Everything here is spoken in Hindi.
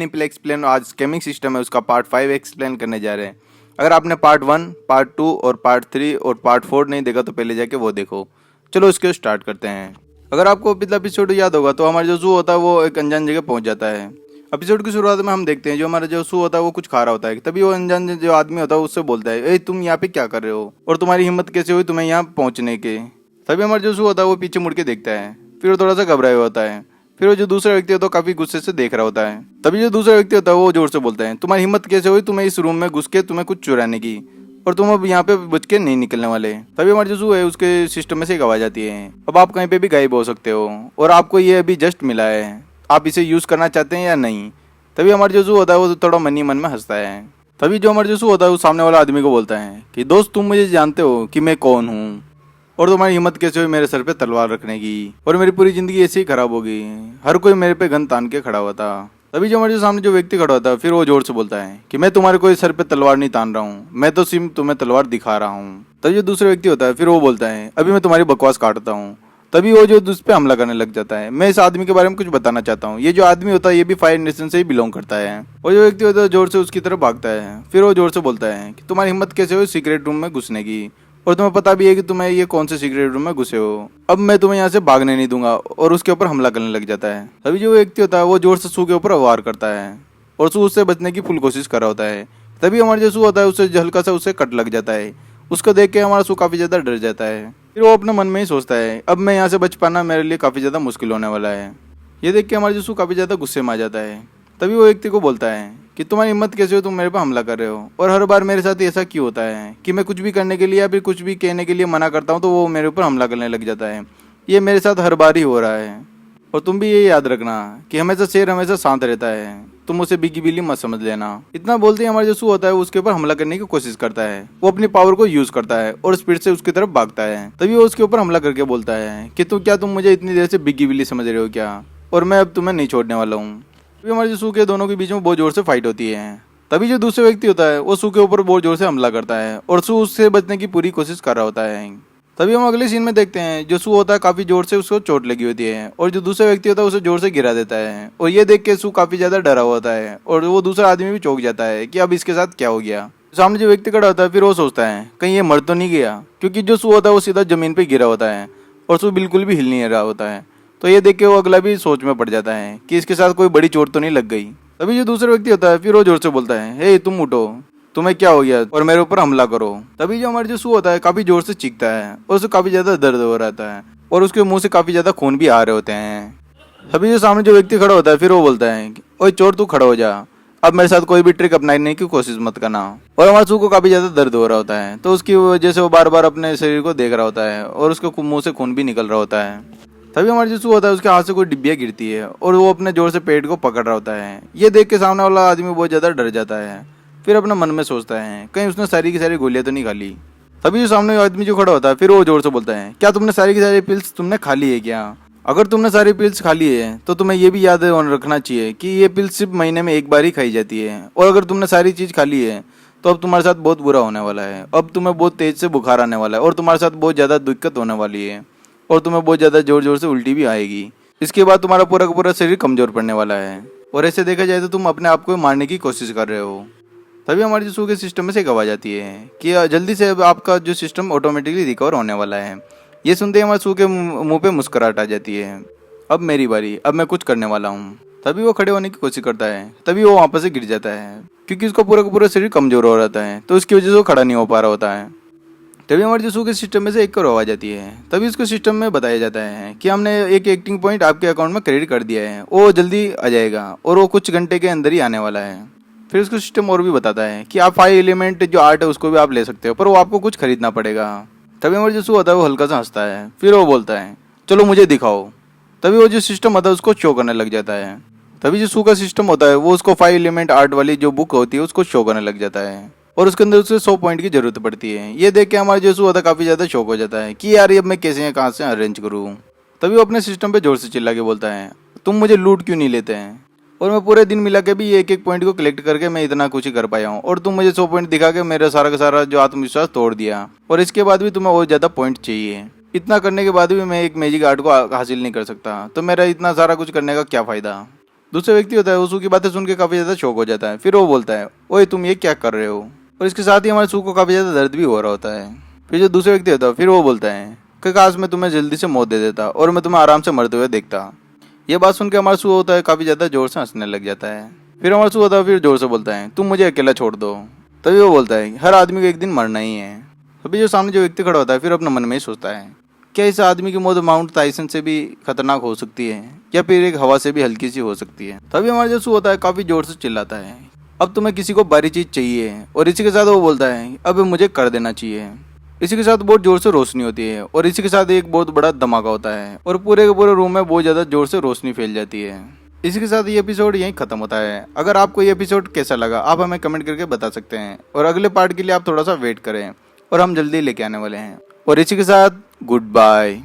निपल एक्सप्लेन आज स्कैमिंग सिस्टम है उसका पार्ट 5 एक्सप्लेन करने जा रहे हैं। अगर आपने पार्ट 1, पार्ट 2 और पार्ट 3 और पार्ट 4 नहीं देखा तो पहले जाके वो देखो। चलो इसको स्टार्ट करते हैं। अगर आपको पिछला एपिसोड याद होगा तो हमारा जो जू होता है वो एक अनजान जगह पहुंच जाता है। एपिसोड की शुरुआत में हम देखते हैं जो हमारा जो जू होता है वो कुछ खा रहा होता है। तभी वो अनजान जो आदमी होता है उससे बोलता है, ए तुम यहाँ पे क्या कर रहे हो और तुम्हारी हिम्मत कैसे हुई तुम्हें यहाँ पहुँचने के। तभी हमारा जो जू होता है वो पीछे मुड़ के देखता है, फिर वो थोड़ा सा घबराया हुआ होता है। फिर वो जो दूसरा व्यक्ति होता है काफी गुस्से से देख रहा होता है। तभी जो दूसरा व्यक्ति होता है वो जोर से बोलता है, तुम्हारी हिम्मत कैसे हुई तुम्हें इस रूम में घुस के तुम्हें कुछ चुराने की, और तुम अब यहाँ पे बच के नहीं निकलने वाले। तभी हमारे जो जू है उसके सिस्टम में से एक आवाज आती है, अब आप कहीं पे भी गायब हो सकते हो और आपको ये अभी जस्ट मिला है, आप इसे यूज करना चाहते हैं या नहीं। तभी हमारे जो जू होता है वो थोड़ा मन ही मन में हंसता है। तभी जो हमारे जो जू होता है वो सामने वाला आदमी को बोलता है कि दोस्त तुम मुझे जानते हो कि मैं कौन हूँ और तुम्हारी हिम्मत कैसे हुई मेरे सर पे तलवार रखने की, और मेरी पूरी जिंदगी ऐसे ही खराब होगी। हर कोई मेरे पे गन तान के खड़ा हुआ था। तभी जो हमारे सामने जो व्यक्ति खड़ा होता है फिर वो जोर से बोलता है कि मैं तुम्हारे कोई सर पे तलवार नहीं तान रहा हूँ, मैं तो सिर्फ तुम्हें तलवार दिखा रहा हूँ। तभी जो दूसरा व्यक्ति होता है फिर वो बोलता है, अभी मैं तुम्हारी बकवास काटता हूँ। तभी वो जो उस पे हमला करने लग जाता है। मैं इस आदमी के बारे में कुछ बताना चाहता हूँ। ये जो आदमी होता है ये भी फायर नेशन से ही बिलोंग करता है। और जो व्यक्ति होता है जोर से उसकी तरफ भागता है। फिर वो जोर से बोलता है कि तुम्हारी हिम्मत कैसे हुई सीक्रेट रूम में घुसने की, और तुम्हें पता भी है कि तुम्हें ये कौन से सीक्रेट रूम में घुसे हो, अब मैं तुम्हें यहाँ से भागने नहीं दूंगा, और उसके ऊपर हमला करने लग जाता है। तभी जो व्यक्ति होता है वो जोर से सू के ऊपर वार करता है और सू उससे बचने की फुल कोशिश कर रहा होता है। तभी हमारा जो सू होता है उससे हल्का सा उसे कट लग जाता है। उसको देख के हमारा सू काफी ज्यादा डर जाता है। फिर वो अपने मन में ही सोचता है, अब मैं यहाँ से बच पाना मेरे लिए काफी ज्यादा मुश्किल होने वाला है। ये देख के हमारा जो सू काफी ज्यादा गुस्से में आ जाता है। तभी वो व्यक्ति को बोलता है कि तुम्हारी हिम्मत कैसे हो, तुम मेरे पर हमला कर रहे हो, और हर बार मेरे साथ ऐसा क्यों होता है कि मैं कुछ भी करने के लिए या फिर कुछ भी कहने के लिए मना करता हूँ तो वो मेरे ऊपर हमला करने लग जाता है। ये मेरे साथ हर बार ही हो रहा है। और तुम भी ये याद रखना कि हमेशा शेर हमेशा शांत रहता है, तुम उसे बिगी बिल्ली मत समझ लेना। इतना बोलते ही हमारा जो सू होता है उसके ऊपर हमला करने की कोशिश करता है। वो अपनी पावर को यूज करता है और स्पीड से उसकी तरफ भागता है। तभी वो उसके ऊपर हमला करके बोलता है कि तुम मुझे इतनी देर से बिगी बिल्ली समझ रहे हो क्या, और मैं अब तुम्हें नहीं छोड़ने वाला हूँ। तभी हमारे जो सू के दोनों के बीच में बहुत जोर से फाइट होती है। तभी जो दूसरे व्यक्ति होता है वो सू के ऊपर बहुत जोर से हमला करता है और सू उससे बचने की पूरी कोशिश कर रहा होता है। तभी हम अगले सीन में देखते हैं जो सू होता है काफी जोर से उसको चोट लगी होती है और जो दूसरा व्यक्ति होता है उसे जोर से गिरा देता है, और ये देख के सू काफी ज्यादा डरा हुआ होता है और वो दूसरा आदमी भी चौंक जाता है कि अब इसके साथ क्या हो गया। सामने जो व्यक्ति खड़ा होता है फिर वो सोचता है कहीं ये मर तो नहीं गया, क्योंकि जो सू होता है वो सीधा जमीन पे गिरा होता है और सू बिल्कुल भी हिल नहीं रहा होता है। तो ये देख के वो अगला भी सोच में पड़ जाता है कि इसके साथ कोई बड़ी चोट तो नहीं लग गई। तभी जो दूसरा व्यक्ति होता है फिर वो जोर से बोलता है, हे तुम उठो, तुम्हें क्या हो गया और मेरे ऊपर हमला करो। तभी जो हमारे जो सू होता है काफी जोर से चीखता है और उसे काफी ज्यादा दर्द हो रहा है और उसके मुंह से काफी ज्यादा खून भी आ रहे होते हैं। तभी जो सामने जो व्यक्ति खड़ा होता है फिर वो बोलता है, ओए चोर तू खड़ा हो जा, अब मेरे साथ कोई भी ट्रिक अपनाने की कोशिश मत करना। और हमारे सू को काफी ज्यादा दर्द हो रहा होता है तो उसकी वजह से वो बार बार अपने शरीर को देख रहा होता है और उसके मुंह से खून भी निकल रहा होता है। तभी हमारे जो सू होता है उसके हाथ से कोई डिब्बिया गिरती है और वो अपने जोर से पेट को पकड़ रहा होता है। ये देख के सामने वाला आदमी बहुत ज्यादा डर जाता है। फिर अपने मन में सोचता है कहीं उसने सारी की सारी गोलियां तो नहीं खा ली। तभी जो सामने आदमी जो खड़ा होता है फिर वो जोर से बोलता है, क्या तुमने सारी की सारी पिल्स तुमने खा ली है क्या? अगर तुमने सारी पिल्स खा ली है तो तुम्हें ये भी याद रखना चाहिए कि ये पिल्स सिर्फ महीने में एक बार ही खाई जाती है, और अगर तुमने सारी चीज खा ली है तो अब तुम्हारे साथ बहुत बुरा होने वाला है। अब तुम्हें बहुत तेज से बुखार आने वाला है और तुम्हारे साथ बहुत ज्यादा दिक्कत होने वाली है और तुम्हें बहुत ज्यादा जोर जोर से उल्टी भी आएगी। इसके बाद तुम्हारा पूरा का पूरा शरीर कमजोर पड़ने वाला है, और ऐसे देखा जाए तो तुम अपने आप को मारने की कोशिश कर रहे हो। तभी हमारे जो सू के सिस्टम में से एक आवाज आती है कि जल्दी से अब आपका जो सिस्टम ऑटोमेटिकली रिकवर होने वाला है। ये सुनते ही हमारे सू के मुंह पे मुस्कुराहट आ जाती है, अब मेरी बारी, अब मैं कुछ करने वाला हूँ। तभी वो खड़े होने की कोशिश करता है, तभी वो वापस से गिर जाता है क्योंकि उसका पूरा का पूरा शरीर कमजोर हो रहता है तो उसकी वजह से वो खड़ा नहीं हो पा रहा होता है। तभी हमारे जो सू के सिस्टम में से एक और आवाज आती है। तभी उसके सिस्टम में बताया जाता है कि हमने एक एक्टिंग पॉइंट आपके अकाउंट में क्रेडिट कर दिया है, वो जल्दी आ जाएगा और वो कुछ घंटे के अंदर ही आने वाला है। फिर उसका सिस्टम और भी बताता है कि आप 5 एलिमेंट जो आर्ट है उसको भी आप ले सकते हो, पर वो आपको कुछ खरीदना पड़ेगा। तभी हमारे जो सू होता है वो हल्का सा हंसता है, फिर वो बोलता है चलो मुझे दिखाओ। तभी वो जो सिस्टम होता है उसको शो करने लग जाता है। तभी जो सू का सिस्टम होता है वो उसको 5 एलिमेंट आर्ट वाली जो बुक होती है उसको शो करने लग जाता है और उसके अंदर उसे 100 पॉइंट की जरूरत पड़ती है। ये देख के हमारा जो सू होता है काफी ज्यादा शौक हो जाता है कि यार ये मैं कैसे कहाँ से अरेंज करूँ। तभी वो अपने सिस्टम पे जोर से चिल्ला के बोलता है, तुम मुझे लूट क्यों नहीं लेते हैं, और मैं पूरे दिन मिला के भी एक एक पॉइंट को कलेक्ट करके मैं इतना कुछ ही कर पाया हूँ, और तुम मुझे 100 पॉइंट दिखा के मेरा सारा का सारा जो आत्मविश्वास तोड़ दिया, और इसके बाद भी तुम्हें और ज्यादा पॉइंट चाहिए। इतना करने के बाद भी मैं एक मैजिक आर्ट को हासिल नहीं कर सकता, तो मेरा इतना सारा कुछ करने का क्या फायदा। दूसरा व्यक्ति होता है वो सू की बातें सुन के काफी ज्यादा शॉक हो जाता है। फिर वो बोलता है, ओए तुम ये क्या कर रहे हो। और इसके साथ ही हमारे सू को काफी ज्यादा दर्द भी हो रहा होता है। फिर जो दूसरा व्यक्ति होता है फिर वो बोलता है कि काश मैं तुम्हें जल्दी से मौत दे देता और मैं तुम्हें आराम से मरते हुए देखता। ये बात सुन के हमारा सू होता है काफी ज्यादा जोर से हंसने लग जाता है। फिर हमारा सू होता है फिर जोर से बोलता है, तुम मुझे अकेला छोड़ दो। तभी वो बोलता है, हर आदमी को एक दिन मरना ही है। अभी जो सामने जो व्यक्ति खड़ा होता है फिर अपने मन में ही सोचता है, क्या इस आदमी की मौत माउंट टाइसन से भी खतरनाक हो सकती है या फिर एक हवा से भी हल्की सी हो सकती है। तभी हमारा जो सू होता है काफी जोर से चिल्लाता है, अब तुम्हें किसी को भारी चीज चाहिए। और इसी के साथ वो बोलता है, अब मुझे कर देना चाहिए। इसी के साथ बहुत जोर से रोशनी होती है और इसी के साथ एक बहुत बड़ा धमाका होता है और पूरे के पूरे रूम में बहुत ज्यादा जोर से रोशनी फैल जाती है। इसी के साथ ये एपिसोड यहीं खत्म होता है। अगर आपको ये एपिसोड कैसा लगा आप हमें कमेंट करके बता सकते हैं और अगले पार्ट के लिए आप थोड़ा सा वेट करें और हम जल्दी लेके आने वाले हैं। और इसी के साथ गुड बाय।